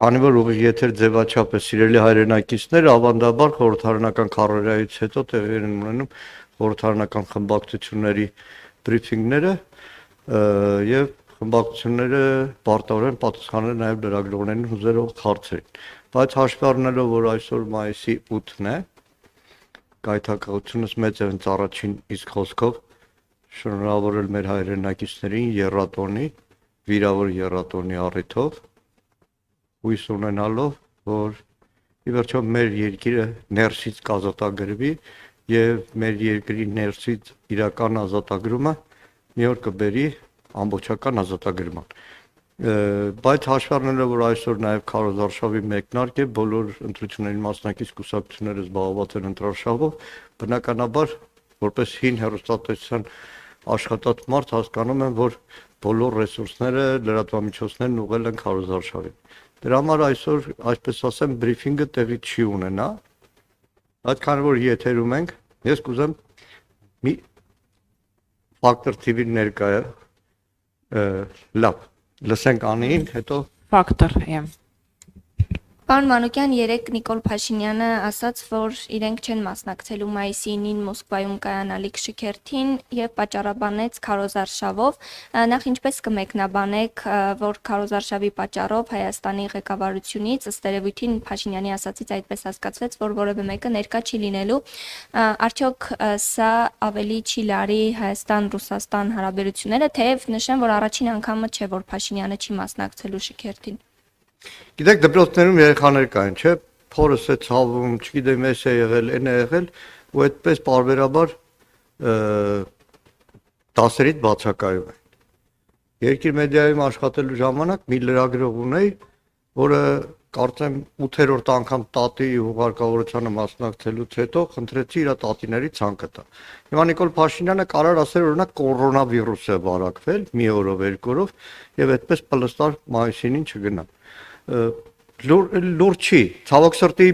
Քանի որ ուղիղ եթեր ձևաչափ է սիրելի հայրենակիցներ, ավանդաբար խորհրդարանական քարոզարից հետո տեղի են ունենում խորհրդարանական խմբակցությունների բրիֆինգները եւ խմբակցությունները պարտավորեն պատասխանել նաեւ լրագրողներին հուզելով հարցերին։ Բայց հաշվի առնելով, որ այսօր մայիսի 8-ն է, գայթակղությունս մեծ է հենց առաջին իսկ խոսքով շնորհավորել մեր հայրենակիցներին եռատոնի, վիրավոր եռատոնի առիթով հույս ունենալով, որ ի վերջո մեր երկիրը ներսից կազատագրվի եւ մեր երկրի ներսից իրական ազատագրումը մի օր կբերի ամբողջական ազատագրման։ Բայց հաշվի առնելով, որ այսօր նաեւ քարոզարշավի մեկնարկ է, բոլոր ընտրությունների մասնակից կուսակցությունները զբաղված են ընտրարշավով, բնականաբար որպես հին հեռուստատեսության աշխատած մարդ հասկանում եմ, որ բոլոր ռեսուրսները, լրատվամիջոցներն ուղղել են քարոզարշավին։ Դրա համար այսօր, այսպես ասեմ, բրիֆինգը տեղի չի ունենա, բայց քանի որ եթերում ենք, ես կուզեմ մի Factor TV-ի ներկայը լավ, լսենք Անին, հետո Factor, yeah. Պարոն Մանուկյան, երեկ Նիկոլ Փաշինյանը ասաց, որ իրենք չեն մասնակցելու մայիսի 9-ին Մոսկվայում կայանալիք շքերթին եւ պատճառաբանեց քարոզարշավով։ Նախ ինչպես կմեկնաբանեք, որ քարոզարշավի պատճառով Հայաստանի ղեկավարությունից ըստ երևույթին Փաշինյանի ասացից այդպես հասկացվեց, որ որևէ մեկը ներկա չի լինելու։ Արդյոք սա ավելի չի լարի Հայաստան-Ռուսաստան հարաբերությունները, թեև նշեմ, որ առաջին անգամը չէ, որ Փաշինյանը չի մասնակցելու շքերթին։ Գիտեք, դպրոցներում երեխաներ կային, չէ՞, փորս է ցավում, չգիտեմ, էս է եղել, այն է եղել, ու այդպես բարբերաբար դասերից բացակայում են։ Երկիր մեդիայում աշխատելու ժամանակ մի լրագրող ունեի, որը կարծեմ 8-րդ անգամ տատի հուղարկավորությանը մասնակցելուց հետո խնդրեցի իր տատիների ցանկը տա։ Հիմա Նիկոլ Փաշինյանը կարող ասել, օրինակ կորոնավիրուս է վարակվել մի օրով, երկու օրով, եւ այդպես պլստար մայիսին չգնա։ Լուր չի, ցավոք սրտի,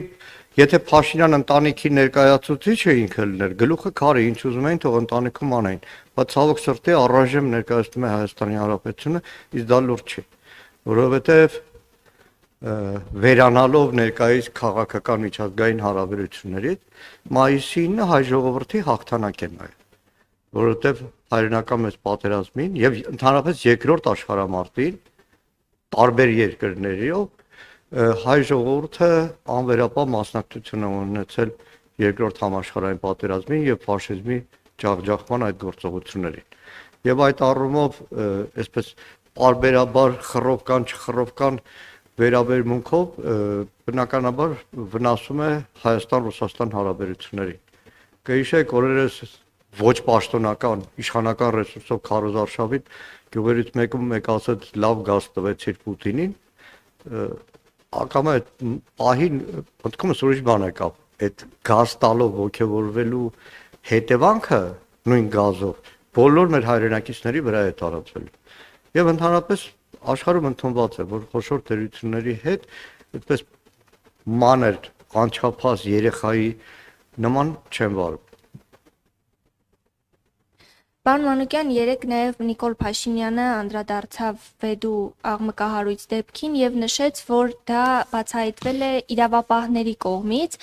եթե Փաշինյան ընտանիքի ներկայացուցիչ է ինքը լիներ, գլուխը քարի, ինչ ուզում էին, թող ընտանիքում անային, բայց ցավոք սրտի առայժմ ներկայացնում է Հայաստանի Հանրապետությունը, իսկ դա լուր չի, որովհետև վերանալով ներկայիս քաղաքական միջազգային հարաբերություններից, մայիսի 9-ը հայ ժողովրդի հաղթանակ է նայել, որովհետև հայրենական մեծ պատերազմին եւ ընդհանրապես երկրորդ աշխարհամարտին տարբեր երկրներիով հայ ժողովուրդը անվերապահ մասնակցություն է ունեցել երկրորդ համաշխարհային պատերազմին եւ ֆաշիզմի ջախջախման այդ գործողություններին։ Եվ այդ առումով այսպես բարբերաբար խռովկան, չխռովկան վերաբերմունքով բնականաբար վնասում է Հայաստան-Ռուսաստան հարաբերություններին։ Կհիշեք, օրերս ոչ պաշտոնական իշխանական ռեսուրսով քարոզարշավին գյուղերից մեկում մեկ ասաց լավ գազ տվեցիր Պուտինին, ակամա այդ պահին մտքումս ուրիշ բան եկավ, այդ գազ տալով ոգևորվելու հետևանքը նույն գազով բոլոր մեր հայրենակիցների վրա է տարածվել։ Եվ ընդհանրապես աշխարհում ընդունված է, որ խոշոր տերությունների հետ այդպես մանր անչափահաս երեխայի նման չեն վարում։ Պարոն Մանուկյան, երեկ նաև Նիկոլ Փաշինյանը անդրադարձավ Վեդու աղմկահարույց դեպքին եւ նշեց, որ դա բացահայտվել է իրավապահների կողմից,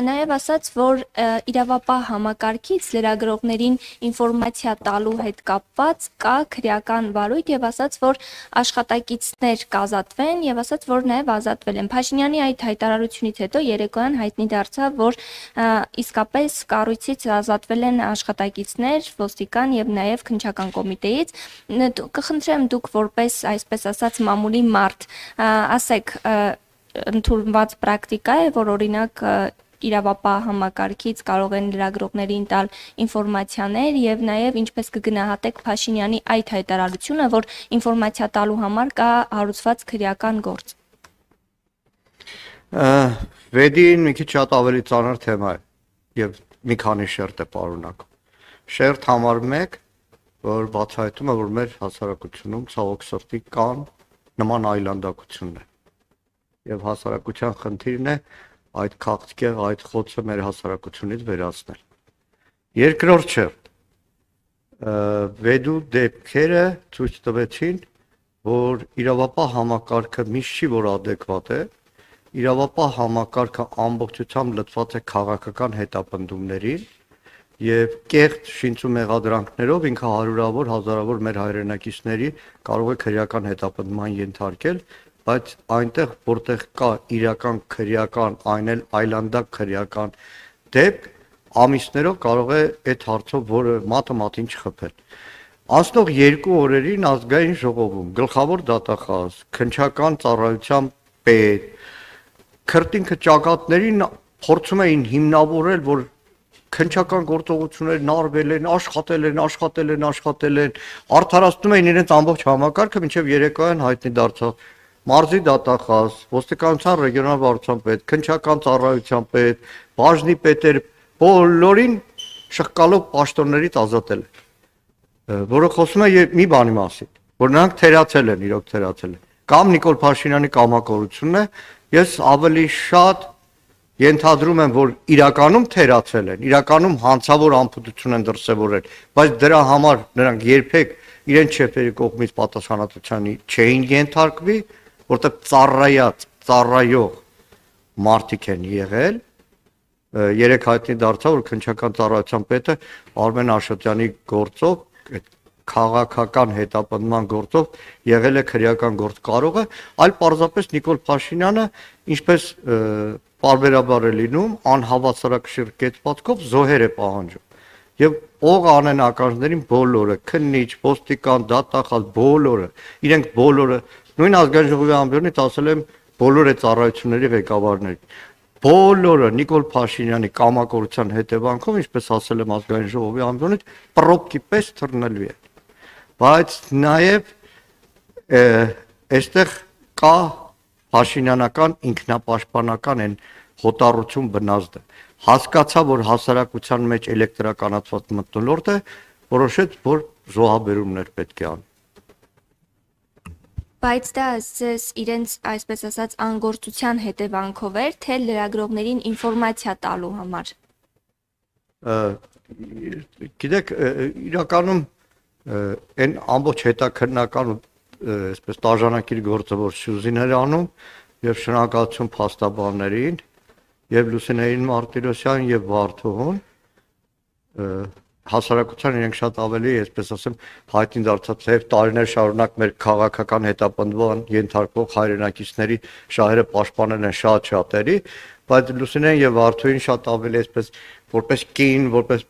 նաև ասաց, որ իրավապահ համակարգից լրագրողներին ինֆորմացիա տալու հետ կապված կա քրեական վարույթ եւ ասաց, որ աշխատակիցներ կազատվեն եւ ասաց, որ նաև ազատվել են։ Փաշինյանի այդ հայտարարությունից հետո երեկոյան հայտնի դարձավ, որ իսկապես կառույցից ազատվել են աշխատակիցներ, ոստիկան եւ նաեւ քննչական կոմիտեից կխնդրեմ դուք որպես այսպես ասած մամուլի մարդ ասեք ընդունված պրակտիկա է որ օրինակ իրավապահ համակարգից կարող են լրագրողներին տալ ինֆորմացիաներ եւ նաեւ ինչպես կգնահատեք Փաշինյանի այդ հայտարարությունը որ ինֆորմացիա տալու համար կա հարուցված քրեական գործ Վեդին մի քիչ շատ ավելի ծանր թեմա է եւ մի քանի շերտ է պարունակում Շերտ համար 1, որ բացահայտում է, որ մեր հասարակությունում ցավոք սրտի կան նման այլանդակություններ։ Եվ հասարակության խնդիրն է այդ քաղցկեղ, այդ խոցը մեր հասարակությունից վերացնել։ Երկրորդ շերտ Վեդու դեպքերը ցույց տվեցին, որ իրավապահ համակարգը միշտ չի որ adekvat է, իրավապահ համակարգը ամբողջությամբ լծված է քաղաքական հետապնդումներին եւ կեղծ շինծու մեղադրանքներով ինքը հարյուրավոր, հազարավոր մեր հայրենակիցների կարող է քրեական հետապնդման ենթարկել, բայց այնտեղ որտեղ կա իրական քրեական, այն էլ այլանդակ քրեական դեպք, ամիսներով կարող է այդ հարցով որը մատը մատին չխփել։ Անցնող 2 օրերին ազգային ժողովում գլխավոր դատախազ, քննչական ծառայության պետ, քրտինքը ճակատներին փորձում էին հիմնավորել, որ քնչական գործողություններն արվել են, աշխատել են, արդարացնում էին իրենց ամբողջ համակարգը, մինչև երեկոյան հայտնի դարձավ մարզի դատախազ, ոստիկանության ռեգիոնալ վարչության պետ, քնչական ծառայության պետ, բաժնի պետեր, բոլորին շղկալով պաշտոններից ազատել են, որը խոսում է մի բանի մասին, որ նրանք թերացել են, իրոք թերացել են, կամ Նիկոլ Փաշինյանի կամակորությունն է, ես ավելի շատ ենթադրում եմ, որ իրականում թերացել են, իրականում հանցավոր անփութություն են դրսևորել, բայց դրա համար նրանք երբեք իրենց շեֆերի կողմից պատասխանատվությանի չէին ենթարկվի, որտեղ ծառայող մարդիկ են եղել, երեք հայտնի դարձավ, որ քննչական ծառայության պետը Արմեն Աշոտյանի գործով, քաղաքական հետապնդման գործով եղել է քրեական գործ կարողը, այլ պարզապես Նիկոլ Փաշինյանը, ինչպես պարբերաբար է լինում, անհավասարակշիռ կեցվածքով զոհեր է պահանջում։ Եվ ող անեն ականջներին բոլորը, քննիչ, ոստիկան, դատախազ, բոլորը, իրենք բոլորը, նույն ազգային ժողովի ամբիոնից ասել եմ բոլոր այդ ծառայությունների ղեկավարներին, բոլորը Նիկոլ Փաշինյանի կամակորության հետևանքով, ինչպես ասել եմ ազգային ժողովի ամբիոնից, պրոպկի պես թռնելու են։ Բայց նաև այստեղ կա Փաշինյանական ինքնապաշտպանական են հոտառություն բնազդը։ Հասկացա, որ հասարակության մեջ էլեկտրականացված մթնոլորտ է, որոշեց, որ զոհաբերումներ պետք է անի։ Բայց դա ասես իրենց այսպես ասած անգործության հետևանքով էր, թե լրագրողներին ինֆորմացիա տալու համար։ Գիտեք, իրականում այն ամբողջ հետաքննական այսպես տաժանակիր գործը, որ Սյուզիներ անում, եւ շնորհակալություն փաստաբաններին, եւ Լուսինեին Մարտիրոսյան եւ Վարդուհուն, հասարակության իրենք շատ ավելի, այսպես ասեմ, հայտնի դարձած թեև տարիներ շարունակ մեր քաղաքական հետապնդման ենթարկվող հայրենակիցների շահերը պաշտպանել են շատ շատերի, բայց Լուսինեն եւ Վարդուհին շատ ավելի այսպես որպես կին, որպես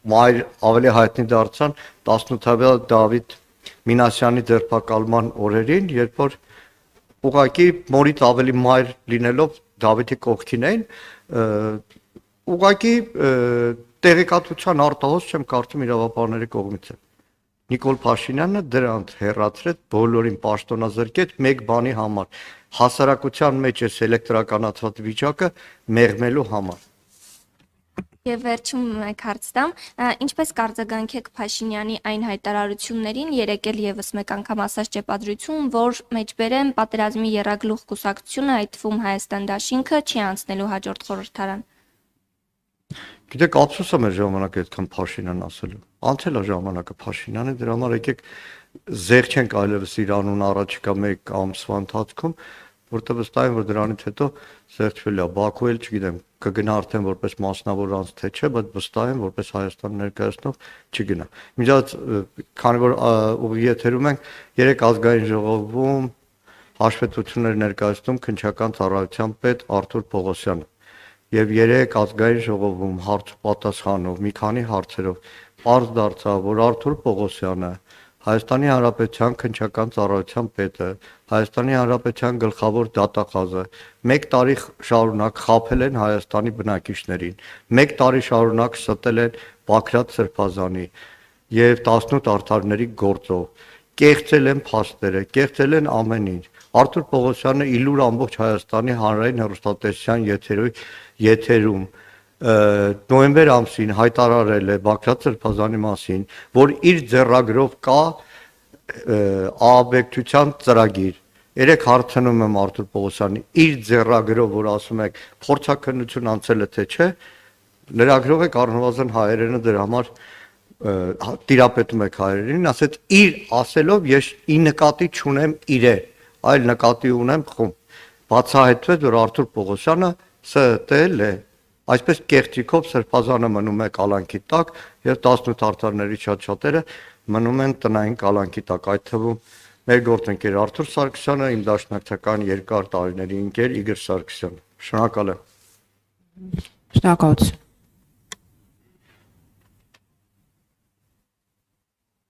մայր ավելի հայտնի դարձան 18-ամյա Դավիթ Մինասյանի ձերբակալման օրերին, երբ որ ուղղակի մորից ավելի մայր լինելով Դավիթի կողքին էին, ուղղակի տեղեկատվության արտահոս չեմ կարծում իրավապահների կողմից է։ Նիկոլ Փաշինյանը դրանց հեռացրեց, բոլորին պաշտոնազրկեց մեկ բանի համար, հասարակության մեջ է էլեկտրականացված վիճակը մեղմելու համար։ Եվ վերջում մեկ հարց տամ, ինչպես կարձագանքեք Փաշինյանի այն հայտարարություններին, երեկ էլ եւս մեկ անգամ ասած ճեպադրություն, որ մեջբերեմ պատերազմի եռագլուխ կուսակցությունը, այդ թվում Հայաստան դաշինքը չի անցնելու հաջորդ խորհրդարան։ Գիտեք, ափսոս է մեր ժամանակը այդքան Փաշինյան ասելու։ Անցել է ժամանակը Փաշինյանը, դրա համար եկեք զեղչենք այլևս իր անուն առաջիկա մեկ ամսվա ընթացքում, որտեղ վստահ եմ, որ դրանից հետո զեղչվել է Բաքու էլ, չգիտեմ, կգնա արդեն որպես մասնավոր անձ թե չէ, բայց վստահ եմ, որպես Հայաստան ներկայացնող չգնա։ Միջած, քանի որ ուղիղ եթերում ենք, երեք ազգային ժողովում հաշվետվություններ ներկայացնում քննչական ծառայության պետ Արթուր Պողոսյանը։ Եվ երեք ազգային ժողովում հարց պատասխանով մի քանի հարցերով պարզ դարձավ, որ Արթուր Պողոսյանը Հայաստանի Հանրապետության քննչական ծառայության պետը, Հայաստանի Հանրապետության գլխավոր դատախազը 1 տարի շարունակ խաբել են Հայաստանի բնակիչներին, 1 տարի շարունակ ստել են Բաքրատ Սրբազանի եւ 18 արդարների գործով, կեղծել են փաստերը, կեղծել են ամեն ինչ։ Արթուր Պողոսյանը իլուր ամբողջ Հայաստանի հանրային հեռուստատեսության եթերում նոյեմբեր ամսին հայտարարել է Բաքրատ Սրբազանի մասին, որ իր ձեռագրով կա ահաբեկչության ծրագիր։ Երեք հարցնում եմ Արթուր Պողոսյանի, իր ձեռագրով, որ ասում եք փորձաքննություն անցել է թե չէ, լրագրող եք առնվազն հայերենը դրա համար տիրապետում եք հայերենին, ասեց իր ասելով ես ի նկատի չունեմ իրեն, այլ նկատի ունեմ խումբ։ Բացահայտվեց, որ Արթուր Պողոսյանը ՍՏԼ է, այսպես կեղծիքով սրբազանը մնում է կալանքի տակ եւ 18 արդարների շատ-շատերը մնում են տնային կալանքի տակ, այդ թվում մեր գործընկեր Արթուր Սարգսյանը, իմ դաշնակցական երկար տարիների ընկեր Իգոր Սարգսյանը։ Շնորհակալ եմ։ Շնորհակալություն։